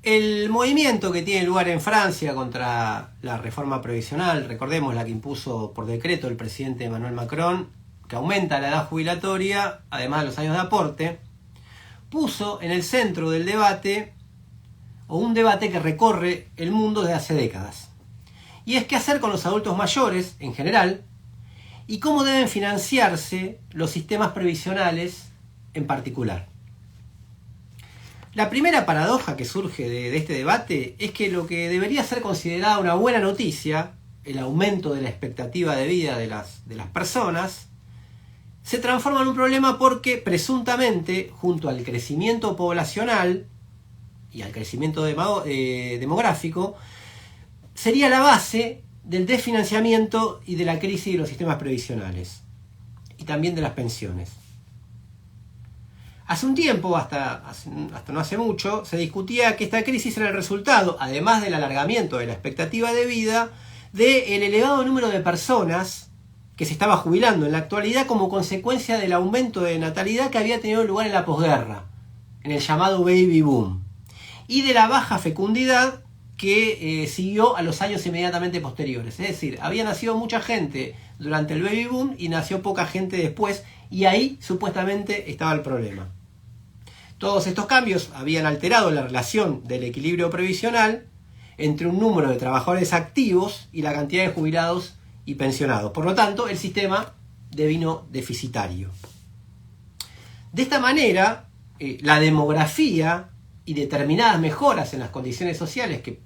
El movimiento que tiene lugar en Francia contra la reforma previsional, recordemos la que impuso por decreto el presidente Emmanuel Macron, que aumenta la edad jubilatoria, además de los años de aporte, puso en el centro del debate, o un debate que recorre el mundo desde hace décadas. Y es qué hacer con los adultos mayores, en general, y cómo deben financiarse los sistemas previsionales en particular. La primera paradoja que surge de este debate es que lo que debería ser considerada una buena noticia, el aumento de la expectativa de vida de las personas, se transforma en un problema porque presuntamente, junto al crecimiento poblacional y al crecimiento demográfico, sería la base del desfinanciamiento y de la crisis de los sistemas previsionales y también de las pensiones. Hace un tiempo, hasta no hace mucho, se discutía que esta crisis era el resultado, además del alargamiento de la expectativa de vida, del elevado número de personas que se estaba jubilando en la actualidad como consecuencia del aumento de natalidad que había tenido lugar en la posguerra, en el llamado baby boom, y de la baja fecundidad que siguió a los años inmediatamente posteriores. Es decir, había nacido mucha gente durante el baby boom y nació poca gente después, y ahí supuestamente estaba el problema. Todos estos cambios habían alterado la relación del equilibrio previsional entre un número de trabajadores activos y la cantidad de jubilados y pensionados. Por lo tanto, el sistema devino deficitario. De esta manera, la demografía y determinadas mejoras en las condiciones sociales, que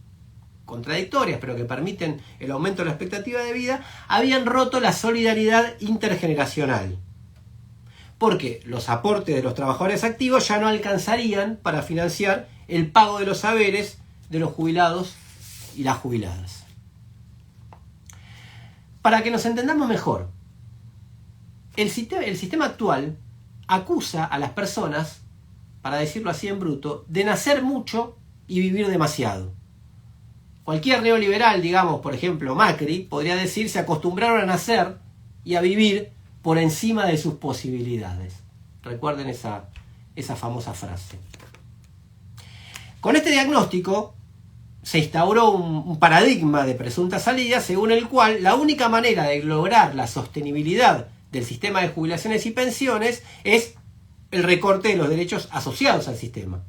contradictorias, pero que permiten el aumento de la expectativa de vida, habían roto la solidaridad intergeneracional. Porque los aportes de los trabajadores activos ya no alcanzarían para financiar el pago de los haberes de los jubilados y las jubiladas. Para que nos entendamos mejor, el sistema actual acusa a las personas, para decirlo así en bruto, de nacer mucho y vivir demasiado. Cualquier neoliberal, digamos, por ejemplo Macri, podría decir se acostumbraron a nacer y a vivir por encima de sus posibilidades. Recuerden esa famosa frase. Con este diagnóstico se instauró un paradigma de presunta salida según el cual la única manera de lograr la sostenibilidad del sistema de jubilaciones y pensiones es el recorte de los derechos asociados al sistema.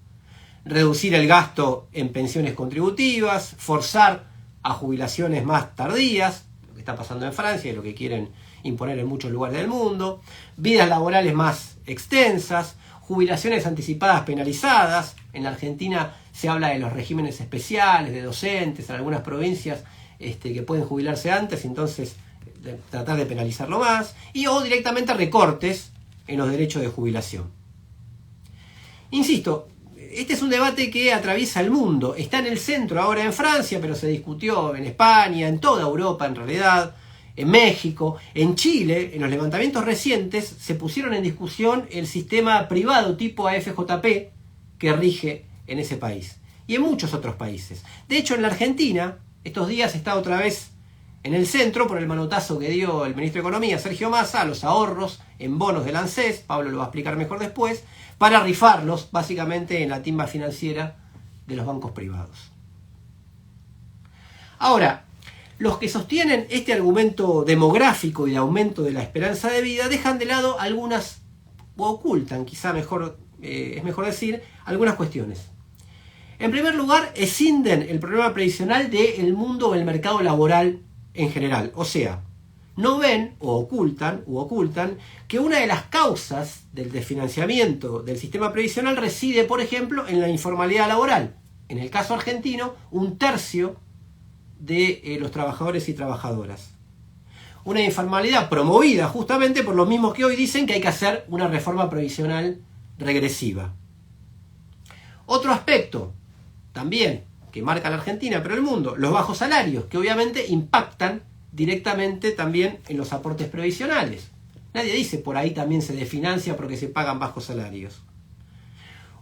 Reducir el gasto en pensiones contributivas, forzar a jubilaciones más tardías, lo que está pasando en Francia y lo que quieren imponer en muchos lugares del mundo, vidas laborales más extensas, jubilaciones anticipadas penalizadas. En la Argentina se habla de los regímenes especiales, de docentes, en algunas provincias que pueden jubilarse antes, entonces tratar de penalizarlo más, o directamente recortes en los derechos de jubilación. Insisto, este es un debate que atraviesa el mundo, está en el centro ahora en Francia, pero se discutió en España, en toda Europa en realidad, en México, en Chile. En los levantamientos recientes se pusieron en discusión el sistema privado tipo AFJP que rige en ese país y en muchos otros países. De hecho, en la Argentina, estos días está otra vez en el centro por el manotazo que dio el ministro de Economía, Sergio Massa, a los ahorros en bonos del ANSES, Pablo lo va a explicar mejor después, para rifarlos básicamente en la timba financiera de los bancos privados. Ahora, los que sostienen este argumento demográfico y de aumento de la esperanza de vida dejan de lado algunas, o ocultan, quizá es mejor decir, algunas cuestiones. En primer lugar, escinden el problema previsional del mundo o el mercado laboral en general. O sea, no ven o ocultan que una de las causas del desfinanciamiento del sistema previsional reside, por ejemplo, en la informalidad laboral. En el caso argentino, 1/3 de los trabajadores y trabajadoras. Una informalidad promovida justamente por los mismos que hoy dicen que hay que hacer una reforma previsional regresiva. Otro aspecto también que marca la Argentina, pero el mundo, los bajos salarios, que obviamente impactan directamente también en los aportes previsionales. Nadie dice por ahí también se desfinancia porque se pagan bajos salarios.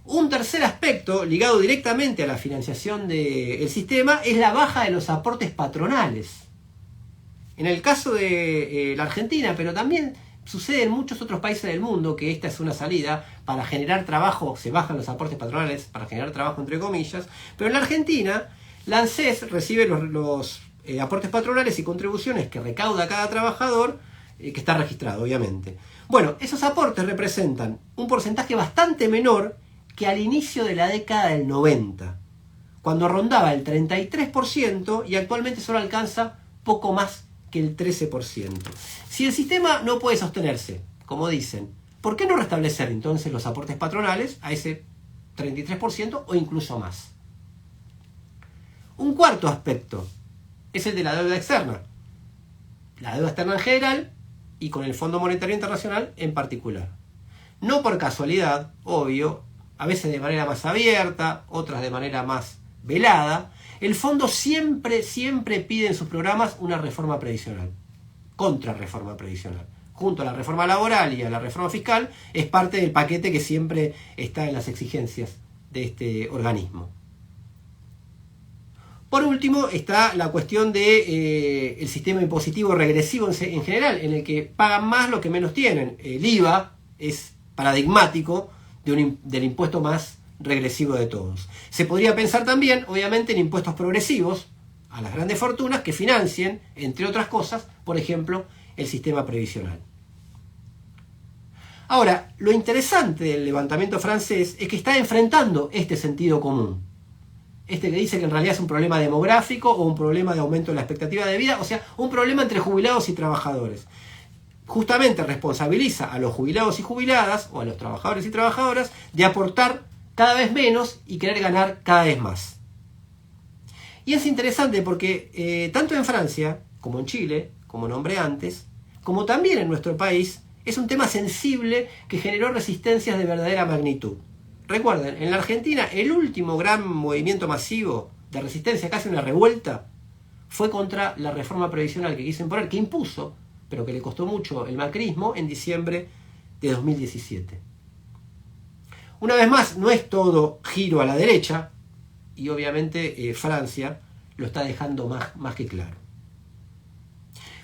Un tercer aspecto ligado directamente a la financiación del sistema es la baja de los aportes patronales. En el caso de la Argentina, pero también sucede en muchos otros países del mundo que esta es una salida para generar trabajo, se bajan los aportes patronales para generar trabajo entre comillas, pero en la Argentina la ANSES recibe los aportes patronales y contribuciones que recauda cada trabajador, que está registrado obviamente. Bueno, esos aportes representan un porcentaje bastante menor que al inicio de la década del 90, cuando rondaba el 33% y actualmente solo alcanza poco más que el 13%. Si el sistema no puede sostenerse, como dicen, ¿por qué no restablecer entonces los aportes patronales a ese 33% o incluso más? Un cuarto aspecto es el de la deuda externa. La deuda externa en general y con el Fondo Monetario Internacional en particular. No por casualidad, obvio, a veces de manera más abierta, otras de manera más velada, el fondo siempre pide en sus programas una reforma previsional, contrarreforma previsional. Junto a la reforma laboral y a la reforma fiscal, es parte del paquete que siempre está en las exigencias de este organismo. Por último, está la cuestión de el sistema impositivo regresivo en general, en el que pagan más lo que menos tienen. El IVA es paradigmático del impuesto más regresivo de todos. Se podría pensar también, obviamente, en impuestos progresivos a las grandes fortunas que financien, entre otras cosas, por ejemplo, el sistema previsional. Ahora, lo interesante del levantamiento francés es que está enfrentando este sentido común. Este que dice que en realidad es un problema demográfico o un problema de aumento de la expectativa de vida, o sea, un problema entre jubilados y trabajadores. Justamente responsabiliza a los jubilados y jubiladas, o a los trabajadores y trabajadoras, de aportar cada vez menos y querer ganar cada vez más. Y es interesante porque tanto en Francia, como en Chile, como nombré antes, como también en nuestro país, es un tema sensible que generó resistencias de verdadera magnitud. Recuerden, en la Argentina el último gran movimiento masivo de resistencia, casi una revuelta, fue contra la reforma previsional que quiso imponer, que impuso, pero que le costó mucho el macrismo en diciembre de 2017. Una vez más, no es todo giro a la derecha, y obviamente Francia lo está dejando más que claro.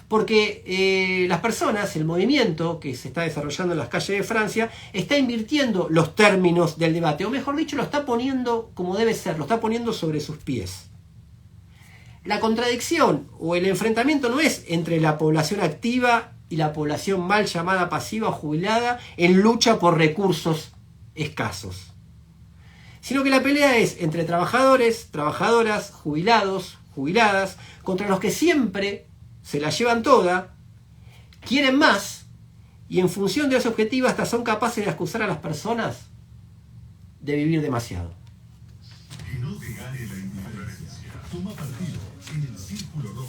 Porque las personas, el movimiento que se está desarrollando en las calles de Francia, está invirtiendo los términos del debate, o mejor dicho, lo está poniendo como debe ser, lo está poniendo sobre sus pies. La contradicción o el enfrentamiento no es entre la población activa y la población mal llamada pasiva o jubilada en lucha por recursos escasos, sino que la pelea es entre trabajadores, trabajadoras, jubilados, jubiladas, contra los que siempre se la llevan toda, quieren más y en función de ese objetivo hasta son capaces de acusar a las personas de vivir demasiado. Que no te gane la indiferencia. Toma partido en el Círculo Rojo.